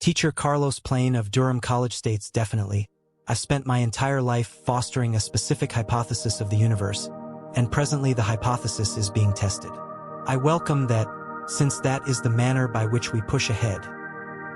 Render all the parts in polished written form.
Teacher Carlos Plain of Durham College states, definitely. I've spent my entire life fostering a specific hypothesis of the universe, and presently the hypothesis is being tested. I welcome that, since that is the manner by which we push ahead.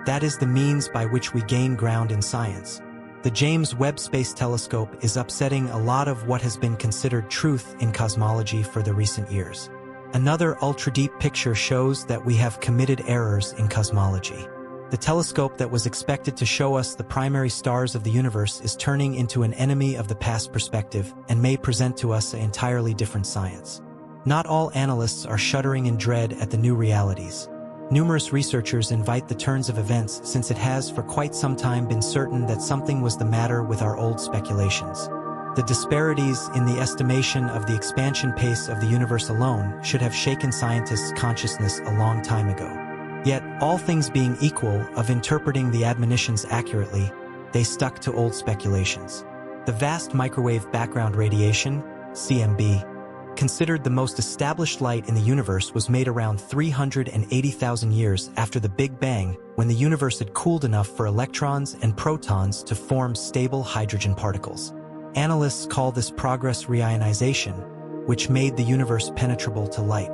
That is the means by which we gain ground in science. The James Webb Space Telescope is upsetting a lot of what has been considered truth in cosmology for the recent years. Another ultra-deep picture shows that we have committed errors in cosmology. The telescope that was expected to show us the primary stars of the universe is turning into an enemy of the past perspective and may present to us an entirely different science. Not all analysts are shuddering in dread at the new realities. Numerous researchers invite the turns of events since it has for quite some time been certain that something was the matter with our old speculations. The disparities in the estimation of the expansion pace of the universe alone should have shaken scientists' consciousness a long time ago. Yet, all things being equal of interpreting the admonitions accurately, they stuck to old speculations. The vast microwave background radiation, CMB, considered the most established light in the universe, was made around 380,000 years after the Big Bang, when the universe had cooled enough for electrons and protons to form stable hydrogen particles. Analysts call this progress reionization, which made the universe penetrable to light.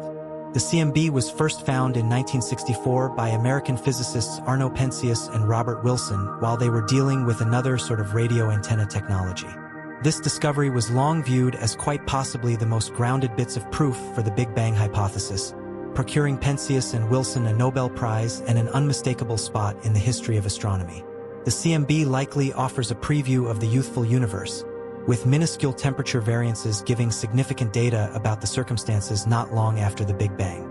The CMB was first found in 1964 by American physicists Arno Penzias and Robert Wilson while they were dealing with another sort of radio antenna technology. This discovery was long viewed as quite possibly the most grounded bits of proof for the Big Bang hypothesis, procuring Penzias and Wilson a Nobel Prize and an unmistakable spot in the history of astronomy. The CMB likely offers a preview of the youthful universe, with minuscule temperature variances giving significant data about the circumstances not long after the Big Bang.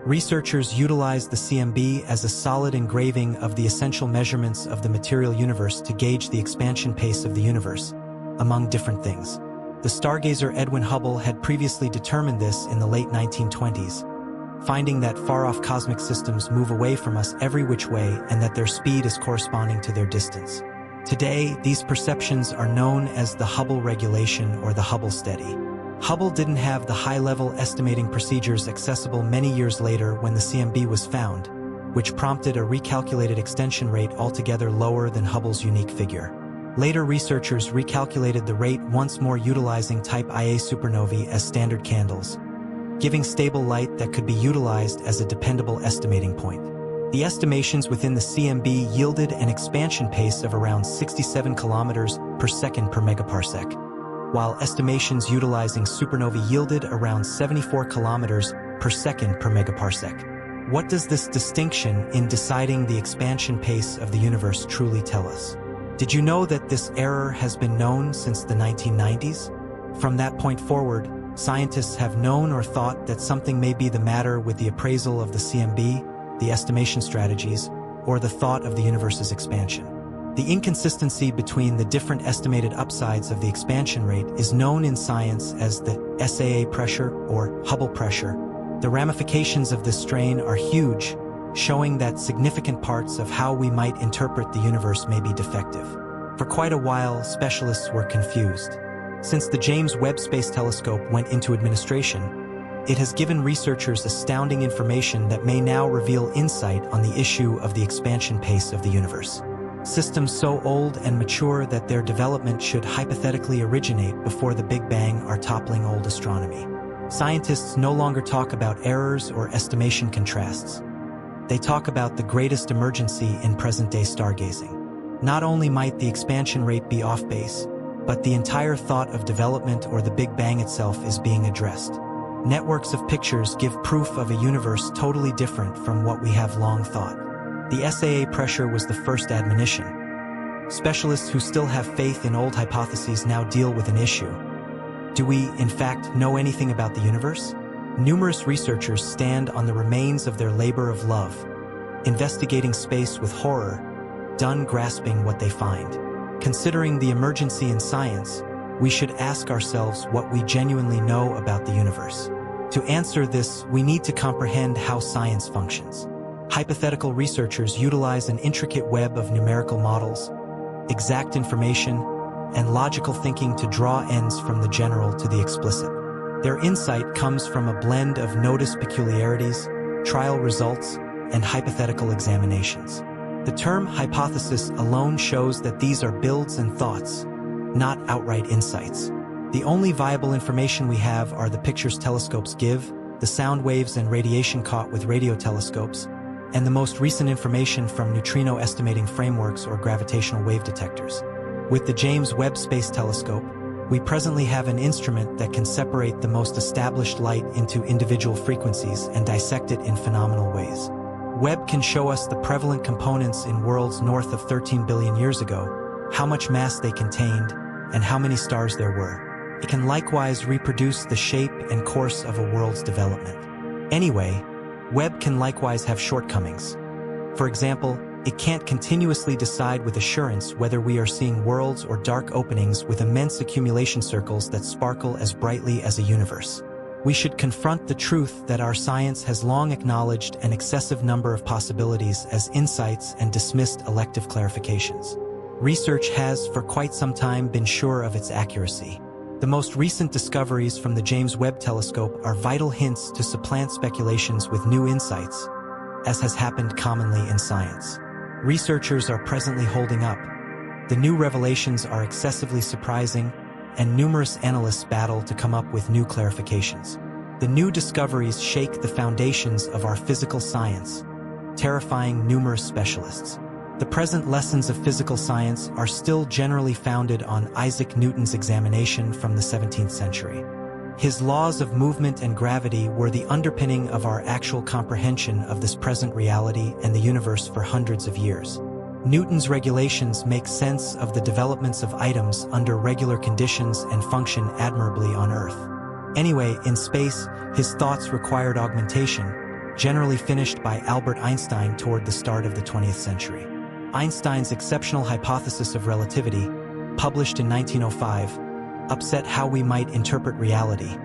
Researchers utilized the CMB as a solid engraving of the essential measurements of the material universe to gauge the expansion pace of the universe, among different things. The stargazer Edwin Hubble had previously determined this in the late 1920s, finding that far-off cosmic systems move away from us every which way and that their speed is corresponding to their distance. Today, these perceptions are known as the Hubble regulation or the Hubble steady. Hubble didn't have the high-level estimating procedures accessible many years later when the CMB was found, which prompted a recalculated extension rate altogether lower than Hubble's unique figure. Later researchers recalculated the rate once more utilizing type Ia supernovae as standard candles, giving stable light that could be utilized as a dependable estimating point. The estimations within the CMB yielded an expansion pace of around 67 kilometers per second per megaparsec, while estimations utilizing supernovae yielded around 74 kilometers per second per megaparsec. What does this distinction in deciding the expansion pace of the universe truly tell us? Did you know that this error has been known since the 1990s? From that point forward, scientists have known or thought that something may be the matter with the appraisal of the CMB, the estimation strategies, or the thought of the universe's expansion. The inconsistency between the different estimated upsides of the expansion rate is known in science as the SAA pressure or Hubble pressure. The ramifications of this strain are huge, showing that significant parts of how we might interpret the universe may be defective. For quite a while, specialists were confused. Since the James Webb Space Telescope went into administration, it has given researchers astounding information that may now reveal insight on the issue of the expansion pace of the universe. Systems so old and mature that their development should hypothetically originate before the Big Bang are toppling old astronomy. Scientists no longer talk about errors or estimation contrasts. They talk about the greatest emergency in present-day stargazing. Not only might the expansion rate be off base, but the entire thought of development or the Big Bang itself is being addressed. Networks of pictures give proof of a universe totally different from what we have long thought. The SAA pressure was the first admonition. Specialists who still have faith in old hypotheses now deal with an issue. Do we, in fact, know anything about the universe? Numerous researchers stand on the remains of their labor of love, investigating space with horror, done grasping what they find. Considering the emergency in science, we should ask ourselves what we genuinely know about the universe. To answer this, we need to comprehend how science functions. Hypothetical researchers utilize an intricate web of numerical models, exact information, and logical thinking to draw ends from the general to the explicit. Their insight comes from a blend of noticed peculiarities, trial results, and hypothetical examinations. The term hypothesis alone shows that these are builds and thoughts, not outright insights. The only viable information we have are the pictures telescopes give, the sound waves and radiation caught with radio telescopes, and the most recent information from neutrino estimating frameworks or gravitational wave detectors. With the James Webb Space Telescope, we presently have an instrument that can separate the most established light into individual frequencies and dissect it in phenomenal ways. Webb can show us the prevalent components in worlds north of 13 billion years ago, how much mass they contained, and how many stars there were. It can likewise reproduce the shape and course of a world's development. Anyway, Webb can likewise have shortcomings. For example, it can't continuously decide with assurance whether we are seeing worlds or dark openings with immense accumulation circles that sparkle as brightly as a universe. We should confront the truth that our science has long acknowledged an excessive number of possibilities as insights and dismissed elective clarifications. Research has, for quite some time, been sure of its accuracy. The most recent discoveries from the James Webb Telescope are vital hints to supplant speculations with new insights, as has happened commonly in science. Researchers are presently holding up. The new revelations are excessively surprising, and numerous analysts battle to come up with new clarifications. The new discoveries shake the foundations of our physical science, terrifying numerous specialists. The present lessons of physical science are still generally founded on Isaac Newton's examination from the 17th century. His laws of movement and gravity were the underpinning of our actual comprehension of this present reality and the universe for hundreds of years. Newton's regulations make sense of the developments of items under regular conditions and function admirably on Earth. Anyway, in space, his thoughts required augmentation, generally finished by Albert Einstein toward the start of the 20th century. Einstein's exceptional hypothesis of relativity, published in 1905, upset how we might interpret reality,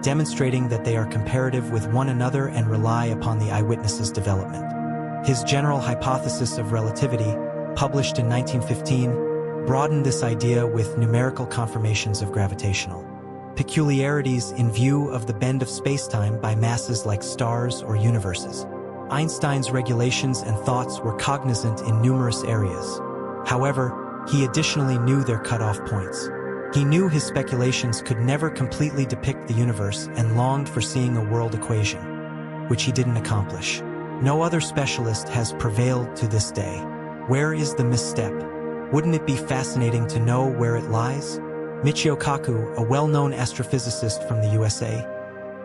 demonstrating that they are comparative with one another and rely upon the eyewitness's development. His general hypothesis of relativity, published in 1915, broadened this idea with numerical confirmations of gravitational peculiarities in view of the bend of spacetime by masses like stars or universes. Einstein's regulations and thoughts were cognizant in numerous areas. However, he additionally knew their cutoff points. He knew his speculations could never completely depict the universe and longed for seeing a world equation, which he didn't accomplish. No other specialist has prevailed to this day. Where is the misstep? Wouldn't it be fascinating to know where it lies? Michio Kaku, a well-known astrophysicist from the USA,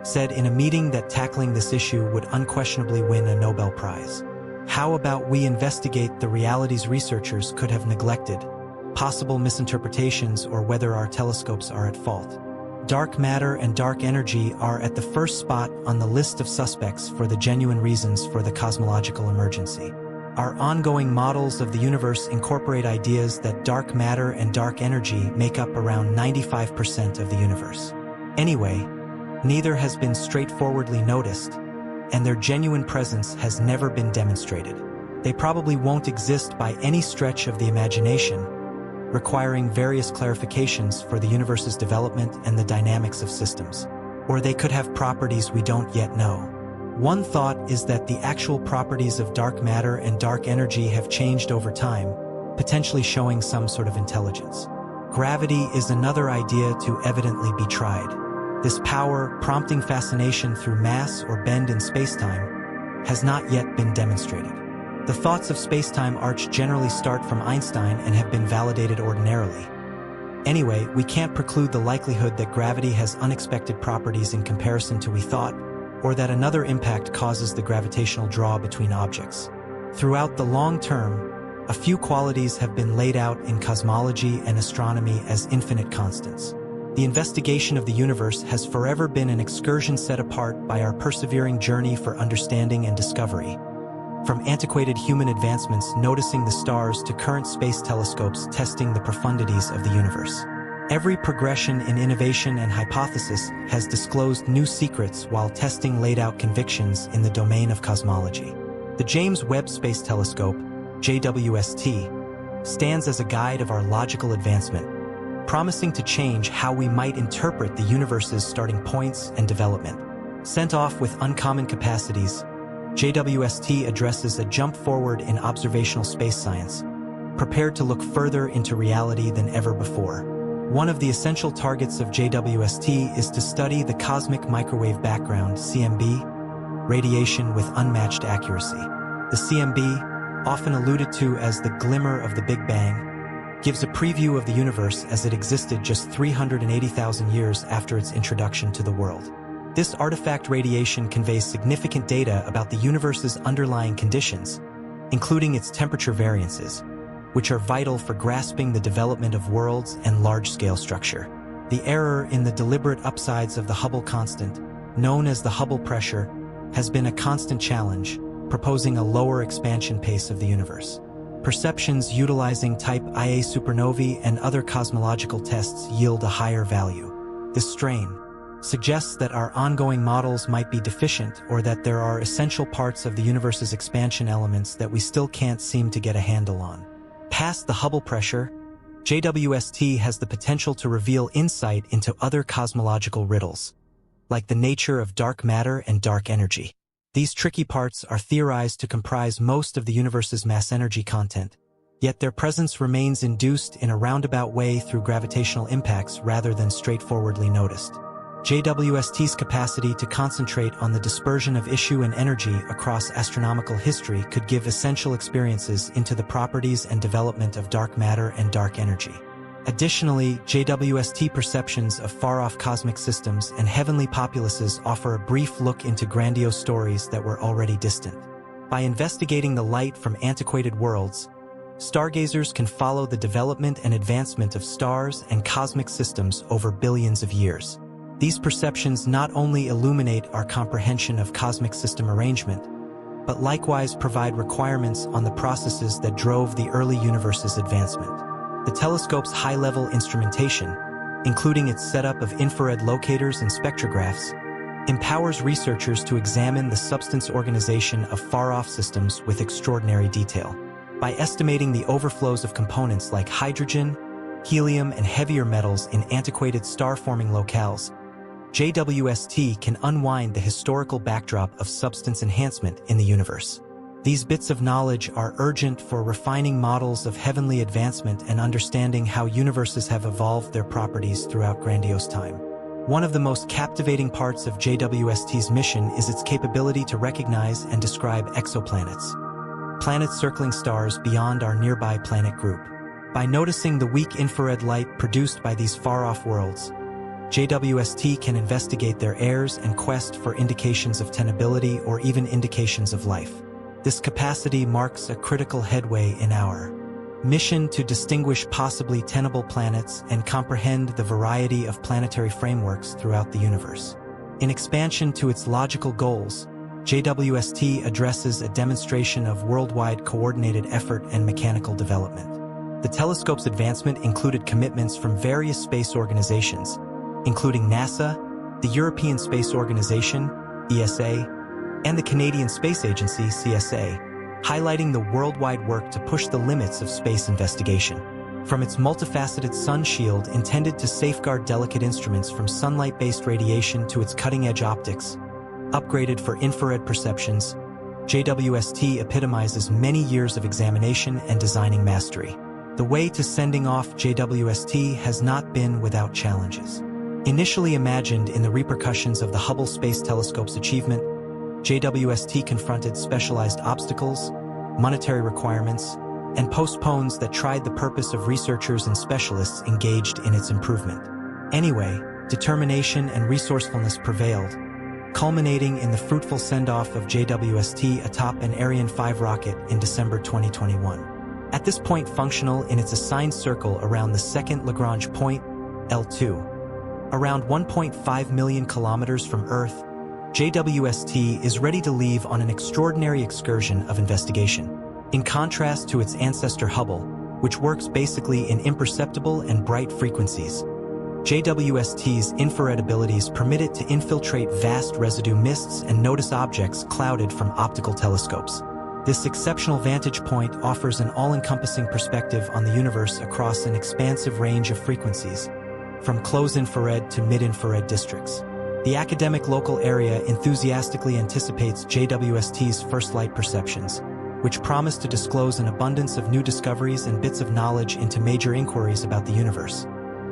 said in a meeting that tackling this issue would unquestionably win a Nobel Prize. How about we investigate the realities researchers could have neglected, possible misinterpretations, or whether our telescopes are at fault? Dark matter and dark energy are at the first spot on the list of suspects for the genuine reasons for the cosmological emergency. Our ongoing models of the universe incorporate ideas that dark matter and dark energy make up around 95% of the universe. Anyway, neither has been straightforwardly noticed, and their genuine presence has never been demonstrated. They probably won't exist by any stretch of the imagination, requiring various clarifications for the universe's development and the dynamics of systems. Or they could have properties we don't yet know. One thought is that the actual properties of dark matter and dark energy have changed over time, potentially showing some sort of intelligence. Gravity is another idea to evidently be tried. This power, prompting fascination through mass or bend in spacetime, has not yet been demonstrated. The thoughts of spacetime arch generally start from Einstein and have been validated ordinarily. Anyway, we can't preclude the likelihood that gravity has unexpected properties in comparison to we thought, or that another impact causes the gravitational draw between objects. Throughout the long term, a few qualities have been laid out in cosmology and astronomy as infinite constants. The investigation of the universe has forever been an excursion set apart by our persevering journey for understanding and discovery. From antiquated human advancements noticing the stars to current space telescopes testing the profundities of the universe. Every progression in innovation and hypothesis has disclosed new secrets while testing laid out convictions in the domain of cosmology. The James Webb Space Telescope, JWST, stands as a guide of our logical advancement, promising to change how we might interpret the universe's starting points and development. Sent off with uncommon capacities, JWST addresses a jump forward in observational space science, prepared to look further into reality than ever before. One of the essential targets of JWST is to study the cosmic microwave background (CMB) radiation with unmatched accuracy. The CMB, often alluded to as the glimmer of the Big Bang, gives a preview of the universe as it existed just 380,000 years after its introduction to the world. This artifact radiation conveys significant data about the universe's underlying conditions, including its temperature variances, which are vital for grasping the development of worlds and large-scale structure. The error in the deliberate upsides of the Hubble constant, known as the Hubble pressure, has been a constant challenge, proposing a lower expansion pace of the universe. Perceptions utilizing type Ia supernovae and other cosmological tests yield a higher value. This strain suggests that our ongoing models might be deficient or that there are essential parts of the universe's expansion elements that we still can't seem to get a handle on. Past the Hubble pressure, JWST has the potential to reveal insight into other cosmological riddles, like the nature of dark matter and dark energy. These tricky parts are theorized to comprise most of the universe's mass-energy content, yet their presence remains induced in a roundabout way through gravitational impacts rather than straightforwardly noticed. JWST's capacity to concentrate on the dispersion of issue and energy across astronomical history could give essential experiences into the properties and development of dark matter and dark energy. Additionally, JWST perceptions of far-off cosmic systems and heavenly populaces offer a brief look into grandiose stories that were already distant. By investigating the light from antiquated worlds, stargazers can follow the development and advancement of stars and cosmic systems over billions of years. These perceptions not only illuminate our comprehension of cosmic system arrangement, but likewise provide requirements on the processes that drove the early universe's advancement. The telescope's high-level instrumentation, including its setup of infrared locators and spectrographs, empowers researchers to examine the substance organization of far-off systems with extraordinary detail. By estimating the overflows of components like hydrogen, helium, and heavier metals in antiquated star-forming locales, JWST can unwind the historical backdrop of substance enhancement in the universe. These bits of knowledge are urgent for refining models of heavenly advancement and understanding how universes have evolved their properties throughout grandiose time. One of the most captivating parts of JWST's mission is its capability to recognize and describe exoplanets, planets circling stars beyond our nearby planet group. By noticing the weak infrared light produced by these far-off worlds, JWST can investigate their airs and quest for indications of tenability or even indications of life. This capacity marks a critical headway in our mission to distinguish possibly tenable planets and comprehend the variety of planetary frameworks throughout the universe. In expansion to its logical goals, JWST addresses a demonstration of worldwide coordinated effort and mechanical development. The telescope's advancement included commitments from various space organizations, including NASA, the European Space Organization, ESA, and the Canadian Space Agency, CSA, highlighting the worldwide work to push the limits of space investigation. From its multifaceted sun shield intended to safeguard delicate instruments from sunlight-based radiation to its cutting-edge optics, upgraded for infrared perceptions, JWST epitomizes many years of examination and designing mastery. The way to sending off JWST has not been without challenges. Initially imagined in the repercussions of the Hubble Space Telescope's achievement, JWST confronted specialized obstacles, monetary requirements, and postpones that tried the purpose of researchers and specialists engaged in its improvement. Anyway, determination and resourcefulness prevailed, culminating in the fruitful send-off of JWST atop an Ariane 5 rocket in December 2021. At this point functional in its assigned circle around the second Lagrange point, L2. Around 1.5 million kilometers from Earth, JWST is ready to leave on an extraordinary excursion of investigation. In contrast to its ancestor Hubble, which works basically in imperceptible and bright frequencies, JWST's infrared abilities permit it to infiltrate vast residue mists and notice objects clouded from optical telescopes. This exceptional vantage point offers an all-encompassing perspective on the universe across an expansive range of frequencies, from close infrared to mid-infrared districts. The academic local area enthusiastically anticipates JWST's first light perceptions, which promise to disclose an abundance of new discoveries and bits of knowledge into major inquiries about the universe,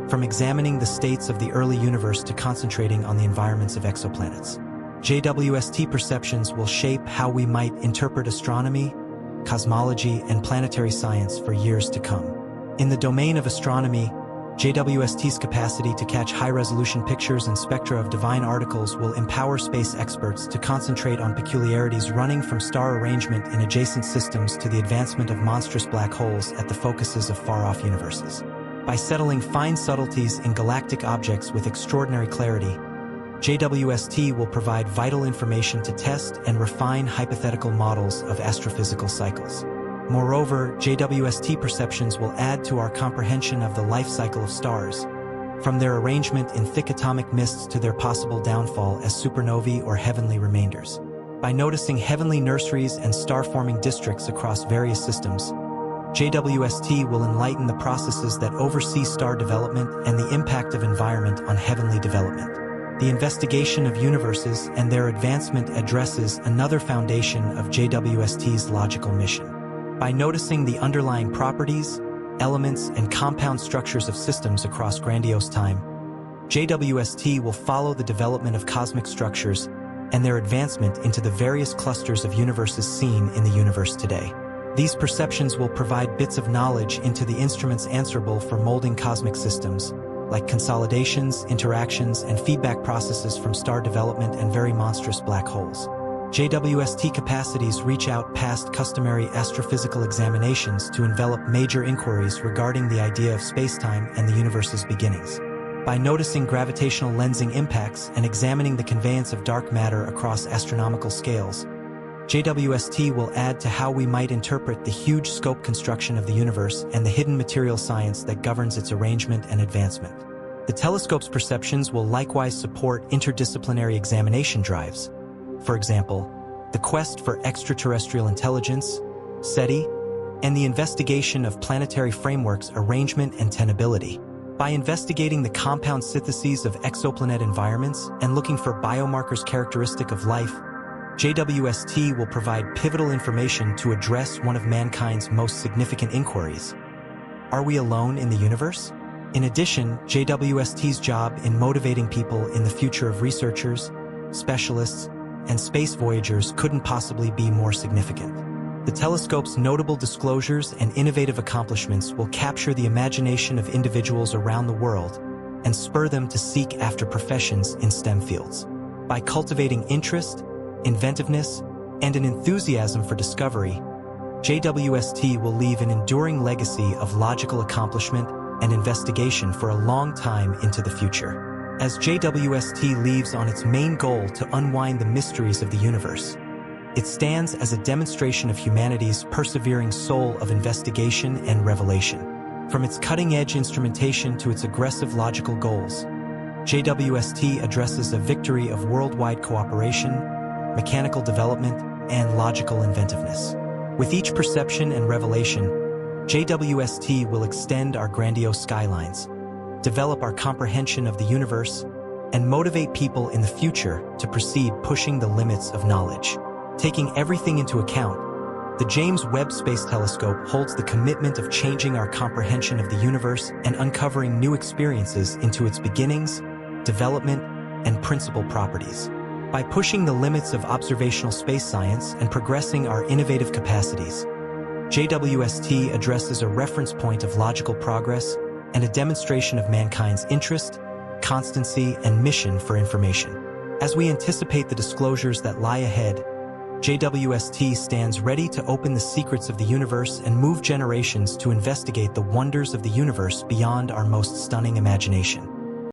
from examining the states of the early universe to concentrating on the environments of exoplanets. JWST perceptions will shape how we might interpret astronomy, cosmology, and planetary science for years to come. In the domain of astronomy, JWST's capacity to catch high-resolution pictures and spectra of divine particles will empower space experts to concentrate on peculiarities running from star arrangement in adjacent systems to the advancement of monstrous black holes at the focuses of far-off universes. By settling fine subtleties in galactic objects with extraordinary clarity, JWST will provide vital information to test and refine hypothetical models of astrophysical cycles. Moreover, JWST perceptions will add to our comprehension of the life cycle of stars, from their arrangement in thick atomic mists to their possible downfall as supernovae or heavenly remainders. By noticing heavenly nurseries and star-forming districts across various systems, JWST will enlighten the processes that oversee star development and the impact of environment on heavenly development. The investigation of universes and their advancement addresses another foundation of JWST's logical mission. By noticing the underlying properties, elements, and compound structures of systems across grandiose time, JWST will follow the development of cosmic structures and their advancement into the various clusters of universes seen in the universe today. These perceptions will provide bits of knowledge into the instruments answerable for molding cosmic systems, like consolidations, interactions, and feedback processes from star development and very monstrous black holes. JWST capacities reach out past customary astrophysical examinations to envelop major inquiries regarding the idea of spacetime and the universe's beginnings. By noticing gravitational lensing impacts and examining the conveyance of dark matter across astronomical scales, JWST will add to how we might interpret the huge scope construction of the universe and the hidden material science that governs its arrangement and advancement. The telescope's perceptions will likewise support interdisciplinary examination drives. For example, the quest for extraterrestrial intelligence, SETI, and the investigation of planetary frameworks' arrangement and tenability. By investigating the compound syntheses of exoplanet environments and looking for biomarkers characteristic of life, JWST will provide pivotal information to address one of mankind's most significant inquiries. Are we alone in the universe? In addition, JWST's job in motivating people in the future of researchers, specialists, and space voyagers couldn't possibly be more significant. The telescope's notable disclosures and innovative accomplishments will capture the imagination of individuals around the world and spur them to seek after professions in STEM fields. By cultivating interest, inventiveness, and an enthusiasm for discovery, JWST will leave an enduring legacy of logical accomplishment and investigation for a long time into the future. As JWST leaves on its main goal to unwind the mysteries of the universe, it stands as a demonstration of humanity's persevering soul of investigation and revelation. From its cutting-edge instrumentation to its aggressive logical goals, JWST addresses a victory of worldwide cooperation, mechanical development, and logical inventiveness. With each perception and revelation, JWST will extend our grandiose skylines, develop our comprehension of the universe, and motivate people in the future to proceed pushing the limits of knowledge. Taking everything into account, the James Webb Space Telescope holds the commitment of changing our comprehension of the universe and uncovering new experiences into its beginnings, development, and principal properties. By pushing the limits of observational space science and progressing our innovative capacities, JWST addresses a reference point of logical progress and a demonstration of mankind's interest, constancy, and mission for information. As we anticipate the disclosures that lie ahead, JWST stands ready to open the secrets of the universe and move generations to investigate the wonders of the universe beyond our most stunning imagination.